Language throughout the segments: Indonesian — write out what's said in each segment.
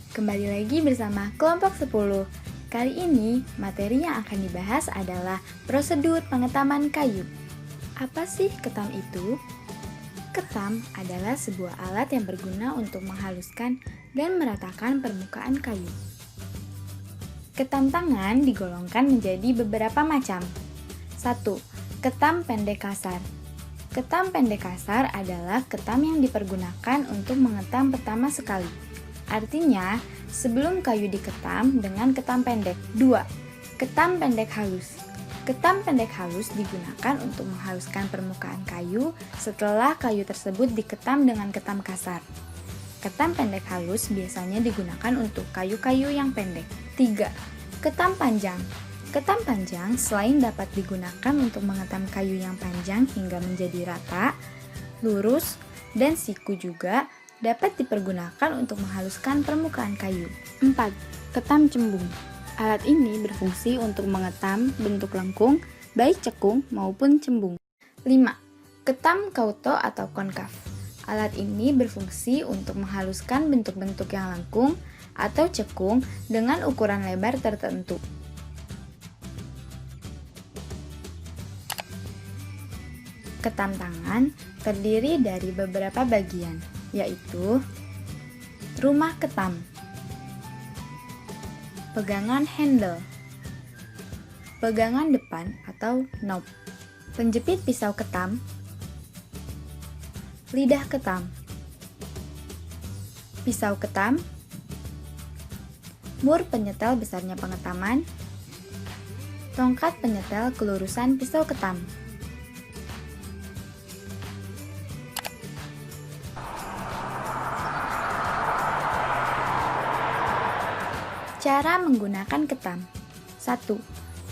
Kembali lagi bersama kelompok 10. Kali ini, materi yang akan dibahas adalah prosedur pengetaman kayu. Apa sih ketam itu? Ketam adalah sebuah alat yang berguna untuk menghaluskan dan meratakan permukaan kayu. Ketam tangan digolongkan menjadi beberapa macam. 1. Ketam pendek kasar. Ketam pendek kasar adalah ketam yang dipergunakan untuk mengetam pertama sekali. Artinya, sebelum kayu diketam dengan ketam pendek. 2. Ketam pendek halus. Ketam pendek halus digunakan untuk menghaluskan permukaan kayu setelah kayu tersebut diketam dengan ketam kasar. Ketam pendek halus biasanya digunakan untuk kayu-kayu yang pendek. 3. Ketam panjang. Ketam panjang selain dapat digunakan untuk mengetam kayu yang panjang hingga menjadi rata, lurus, dan siku juga dapat dipergunakan untuk menghaluskan permukaan kayu. 4. Ketam cembung. Alat ini berfungsi untuk mengetam bentuk lengkung, baik cekung maupun cembung. 5. Ketam kauto atau konkav. Alat ini berfungsi untuk menghaluskan bentuk-bentuk yang lengkung atau cekung dengan ukuran lebar tertentu. Ketam tangan terdiri dari beberapa bagian, yaitu rumah ketam, pegangan handle, pegangan depan atau knob, penjepit pisau ketam, lidah ketam, pisau ketam, mur penyetel besarnya pengetaman, tongkat penyetel kelurusan pisau ketam. Cara menggunakan ketam. 1.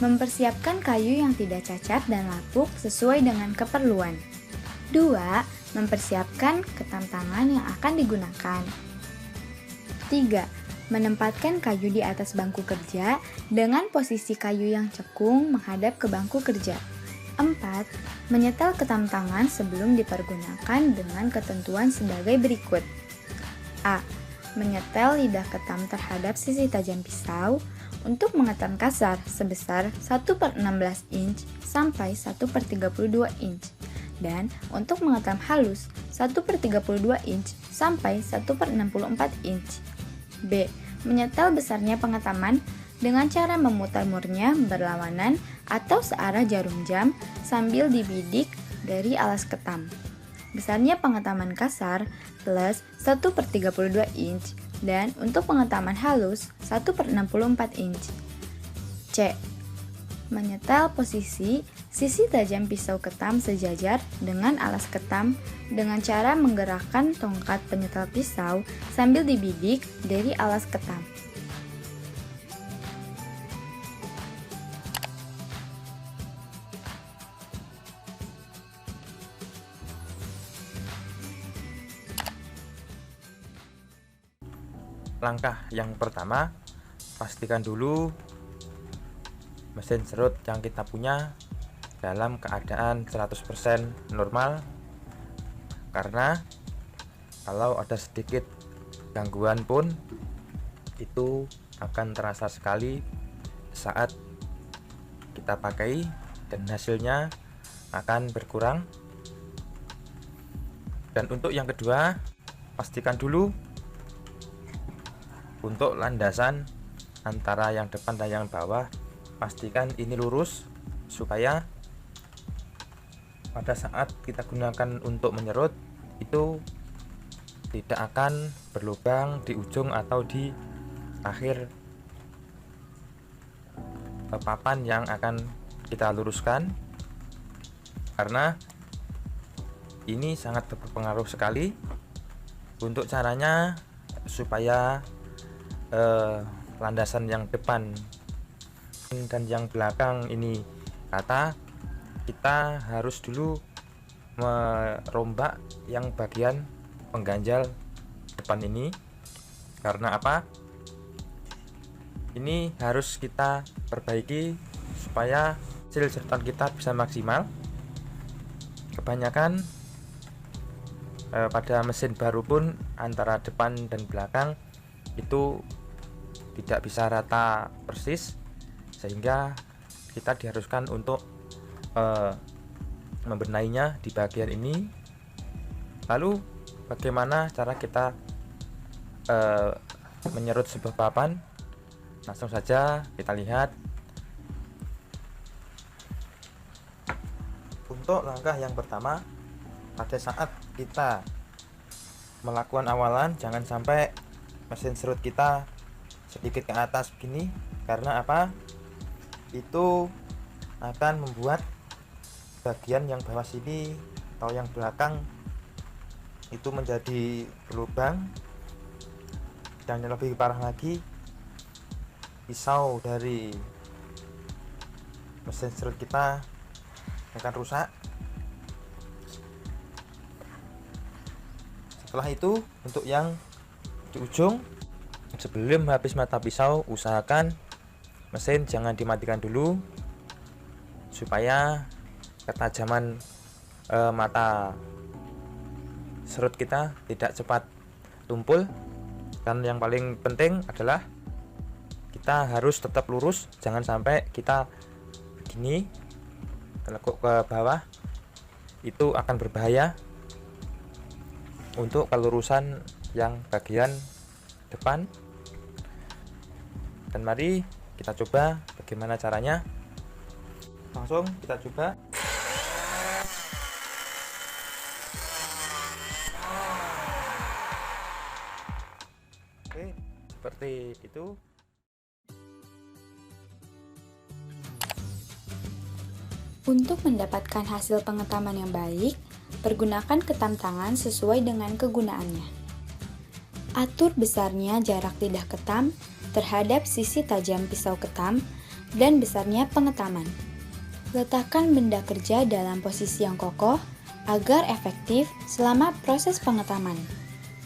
Mempersiapkan kayu yang tidak cacat dan lapuk sesuai dengan keperluan. 2. Mempersiapkan ketam tangan yang akan digunakan. 3. Menempatkan kayu di atas bangku kerja dengan posisi kayu yang cekung menghadap ke bangku kerja. 4. Menyetel ketam tangan sebelum dipergunakan dengan ketentuan sebagai berikut. A. Menyetel lidah ketam terhadap sisi tajam pisau untuk mengetam kasar sebesar 1/16 inch sampai 1/32 inch dan untuk mengetam halus 1/32 inch sampai 1/64 inch. B. Menyetel besarnya pengetaman dengan cara memutar murnya berlawanan atau searah jarum jam sambil dibidik dari alas ketam. Besarnya pengetaman kasar plus 1/32 inch dan untuk pengetaman halus 1/64 inch. C. Menyetel posisi sisi tajam pisau ketam sejajar dengan alas ketam dengan cara menggerakkan tongkat penyetel pisau sambil dibidik dari alas ketam. Langkah yang pertama, pastikan dulu mesin serut yang kita punya dalam keadaan 100% normal, karena kalau ada sedikit gangguan pun itu akan terasa sekali saat kita pakai dan hasilnya akan berkurang. Dan untuk yang kedua, pastikan dulu untuk landasan antara yang depan dan yang bawah, pastikan ini lurus supaya pada saat kita gunakan untuk menyerut itu tidak akan berlubang di ujung atau di akhir papan yang akan kita luruskan, karena ini sangat berpengaruh sekali. Untuk caranya supaya landasan yang depan dan yang belakang ini rata, kita harus dulu merombak yang bagian pengganjal depan ini. Karena apa? Ini harus kita perbaiki supaya hasil serutan kita bisa maksimal. Kebanyakan pada mesin baru pun antara depan dan belakang itu tidak bisa rata persis, sehingga kita diharuskan untuk membenainya di bagian ini. Lalu bagaimana cara kita menyerut sebuah papan? Langsung saja kita lihat. Untuk langkah yang pertama, pada saat kita melakukan awalan, jangan sampai mesin serut kita sedikit ke atas begini. Karena apa? Itu akan membuat bagian yang bawah sini atau yang belakang itu menjadi berlubang. Dan yang lebih parah lagi, pisau dari mesin serut kita akan rusak. Setelah itu, untuk yang di ujung, sebelum habis mata pisau, usahakan mesin jangan dimatikan dulu supaya ketajaman mata serut kita tidak cepat tumpul. Dan yang paling penting adalah kita harus tetap lurus, jangan sampai kita begini telekuk ke bawah, itu akan berbahaya untuk kelurusan yang bagian depan. Dan mari kita coba bagaimana caranya. Langsung kita coba. Oke, seperti itu. Untuk mendapatkan hasil pengetaman yang baik, pergunakan ketam tangan sesuai dengan kegunaannya. Atur besarnya jarak lidah ketam terhadap sisi tajam pisau ketam dan besarnya pengetaman. Letakkan benda kerja dalam posisi yang kokoh agar efektif selama proses pengetaman.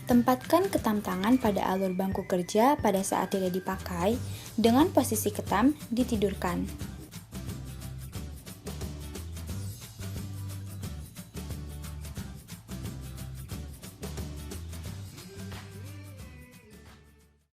Tempatkan ketam tangan pada alur bangku kerja pada saat tidak dipakai dengan posisi ketam ditidurkan.